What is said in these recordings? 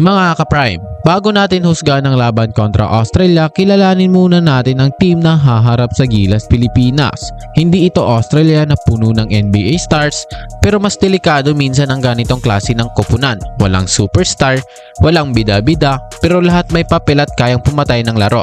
Mga ka-Prime, bago natin husgahan ang laban kontra Australia, kilalanin muna natin ang team na haharap sa Gilas, Pilipinas. Hindi ito Australia na puno ng NBA stars, pero mas delikado minsan ang ganitong klase ng koponan. Walang superstar, walang bida-bida, pero lahat may papel at kayang pumatay ng laro.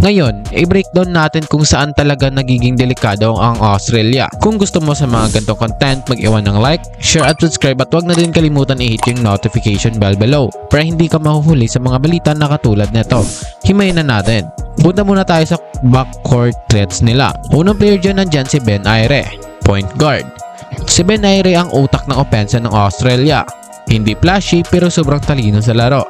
Ngayon, i-breakdown natin kung saan talaga nagiging delikado ang Australia. Kung gusto mo sa mga ganitong content, mag-iwan ng like, share at subscribe at huwag na din kalimutan i-hit yung notification bell below para hindi ka mahuhuli sa mga balita na katulad nito. Himayin na natin. Punta muna tayo sa backcourt threats nila. Unang player dyan nandyan si Ben Aire, point guard. Si Ben Aire ang utak ng opensa ng Australia. Hindi flashy pero sobrang talino sa laro.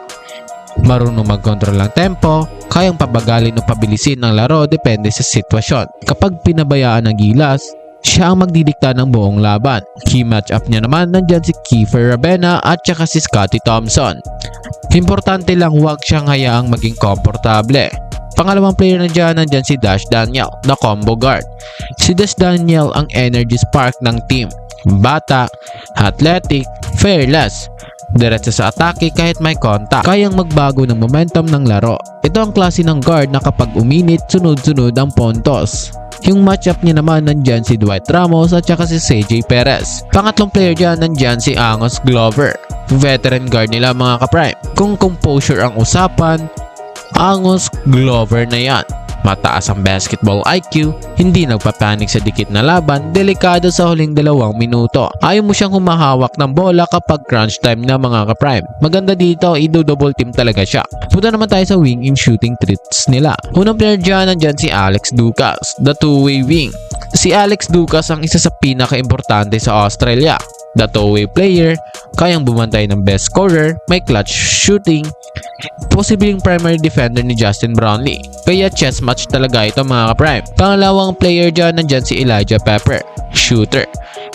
Marunong mag-control ng tempo, kayang pabagalin o pabilisin ang laro depende sa sitwasyon. Kapag pinabayaan ng Gilas, siya ang magdidikta ng buong laban. Key matchup niya naman nandyan si Kiefer Ravena at saka si Scottie Thompson. Importante lang huwag siyang hayaang maging komportable. Pangalawang player nandyan si Dash Daniel na combo guard. Si Dash Daniel ang energy spark ng team. Bata, athletic, fearless. Diretso sa atake kahit may kontak. Kayang magbago ng momentum ng laro. Ito ang klase ng guard na kapag uminit, sunod-sunod ang puntos. Yung matchup niya naman nandyan si Dwight Ramos at saka si CJ Perez. Pangatlong player dyan nandyan si Amos Glover. Veteran guard nila mga ka-Prime. Kung composure ang usapan, Amos Glover na yan. Mataas ang basketball IQ, hindi nagpapanik sa dikit na laban, delikado sa huling 2 minuto. Ayaw mo siyang humahawak ng bola kapag crunch time na mga ka-Prime. Maganda dito, i-double team talaga siya. Punta naman tayo sa wing in shooting threats nila. Unang player dyan, nandyan si Alex Ducas, the two-way wing. Si Alex Ducas ang isa sa pinaka-importante sa Australia. The two-way player, kayang bumantay ng best scorer, may clutch shooting, posibleng primary defender ni Justin Brownlee. Kaya chess match talaga ito mga ka-Prime. Pangalawang player dyan nandyan si Elijah Pepper, shooter.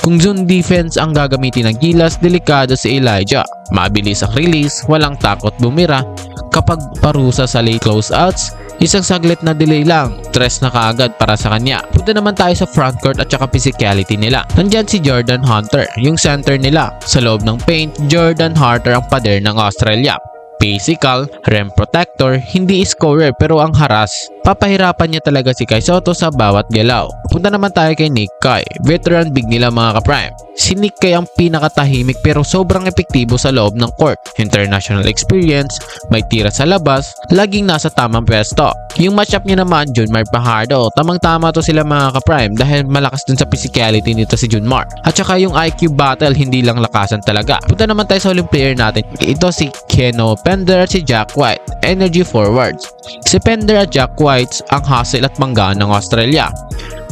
Kung zone defense ang gagamitin ng Gilas, delikado si Elijah. Mabilis ang release, walang takot bumira. Kapag parusa sa late closeouts, isang saglit na delay lang, stress na kaagad para sa kanya. Punta naman tayo sa frontcourt at saka physicality nila. Nandyan si Jordan Hunter, yung center nila. Sa loob ng paint, Jordan Hunter ang pader ng Australia. Physical, rim protector, hindi scorer pero ang haras. Papahirapan niya talaga si Kai Sotto sa bawat galaw. Punta naman tayo kay Nick Kai, veteran big nila mga ka-Prime. Si Nick Kai ang pinakatahimik pero sobrang epektibo sa loob ng court. International experience, may tira sa labas, laging nasa tamang pwesto. Yung matchup niya naman, Junmar Fajardo. Tamang-tama to sila mga ka-Prime dahil malakas dun sa physicality nito si Junmar. At saka yung IQ battle, hindi lang lakasan talaga. Punta naman tayo sa huling player natin. Ito si Keno Pender at si Jack White, energy forwards. Si Pender at Jack White ang hustle at manggaan ng Australia.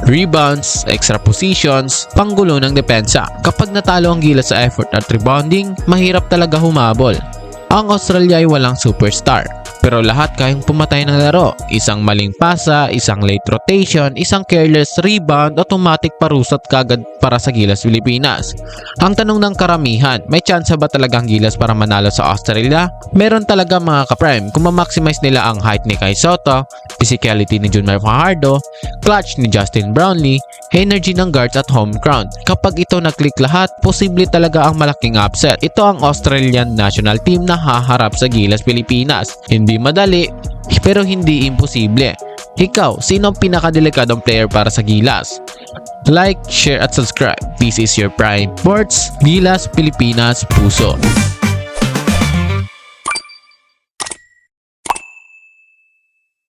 Rebounds, extra positions, panggulo ng depensa. Kapag natalo ang Gilas sa effort at rebounding, mahirap talaga humabol. Ang Australia ay walang superstar, pero lahat kayang pumatay ng laro. Isang maling pasa, isang late rotation, isang careless rebound, automatic parusat kagad para sa Gilas Pilipinas. Ang tanong ng karamihan, may chance ba talaga ang Gilas para manalo sa Australia? Meron talaga mga ka-Prime kung ma-maximize nila ang height ni Kai Sotto, physicality ni Junmar Fajardo, clutch ni Justin Brownlee, energy ng guards at home ground. Kapag ito na-click lahat, posible talaga ang malaking upset. Ito ang Australian national team na haharap sa Gilas Pilipinas. Hindi madali, pero hindi imposible. Ikaw, sino ang pinakadelikadong player para sa Gilas? Like, share at subscribe. This is your Prime Sports, Gilas Pilipinas Puso.